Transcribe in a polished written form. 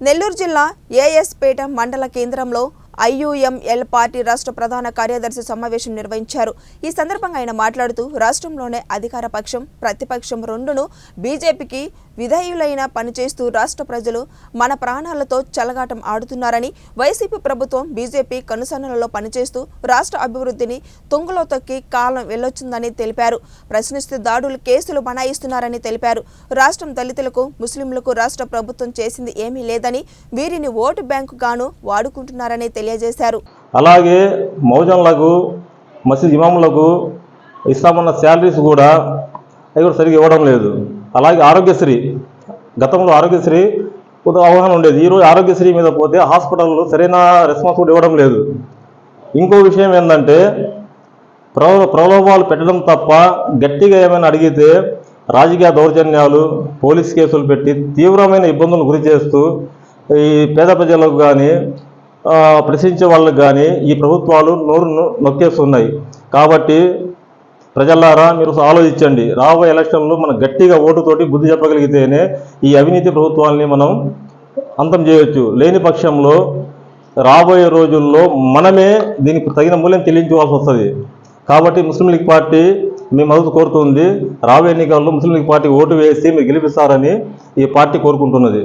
నెల్లూరు జిల్లా ఏఎస్పేట మండల కేంద్రంలో ఐయుఎంఎల్ పార్టీ రాష్ట్ర ప్రధాన కార్యదర్శి సమావేశం నిర్వహించారు। ఈ సందర్భంగా ఆయన మాట్లాడుతూ రాష్ట్రంలోనే అధికార పక్షం ప్రతిపక్షం రెండును బీజేపీకి విధేయులైన పనిచేస్తూ రాష్ట్ర ప్రజలు మన ప్రాణాలతో చెలగాటం ఆడుతున్నారని, వైసీపీ ప్రభుత్వం బీజేపీ కనుసన్నలలో పనిచేస్తూ రాష్ట్ర అభివృద్ధిని తుంగలో తొక్కి కాలం వెళ్ళొచ్చిందని తెలిపారు। ప్రశ్నిస్తూ దాడులు కేసులు బనాయిస్తున్నారని తెలిపారు। రాష్ట్రం దళితులకు ముస్లింలకు రాష్ట్ర ప్రభుత్వం చేసింది ఏమీ లేదని, వీరిని ఓటు బ్యాంకు గాను వాడుకుంటున్నారని తెలియజేశారు। అలాగే మౌజన్లకు మసీద్ ఇమాములకు ఇస్తామన్న శాలరీస్ కూడా సరిగ్గా ఇవ్వడం లేదు। అలాగే ఆరోగ్యశ్రీ గతంలో ఆరోగ్యశ్రీ కొంత అవగాహన ఉండేది, ఈరోజు ఆరోగ్యశ్రీ మీద పోతే హాస్పిటల్లో సరైన రెస్పాన్స్ కూడా ఇవ్వడం లేదు। ఇంకో విషయం ఏంటంటే ప్రలోభాలు పెట్టడం తప్ప గట్టిగా ఏమైనా అడిగితే రాజకీయ దౌర్జన్యాలు పోలీస్ కేసులు పెట్టి తీవ్రమైన ఇబ్బందులు గురి చేస్తూ ఈ పేద ప్రజలకు కానీ ప్రశ్నించే వాళ్ళకి కానీ ఈ ప్రభుత్వాలు నోరు నొక్కేస్తున్నాయి। కాబట్టి ప్రజలారా మీరు ఆలోచించండి, రాబోయే ఎలక్షన్లో మనం గట్టిగా ఓటుతోటి బుద్ధి చెప్పగలిగితేనే ఈ అవినీతి ప్రభుత్వాన్ని మనం అంతం చేయవచ్చు। లేని పక్షంలో రాబోయే రోజుల్లో మనమే దీనికి తగిన మూల్యం చెల్లించవలసి వస్తుంది। కాబట్టి ముస్లిం లీగ్ పార్టీ మీ మద్దతు కోరుతుంది। రాబోయే ఎన్నికల్లో ముస్లిం లీగ్ పార్టీ ఓటు వేసి మీరు గెలిపిస్తారని ఈ పార్టీ కోరుకుంటున్నది।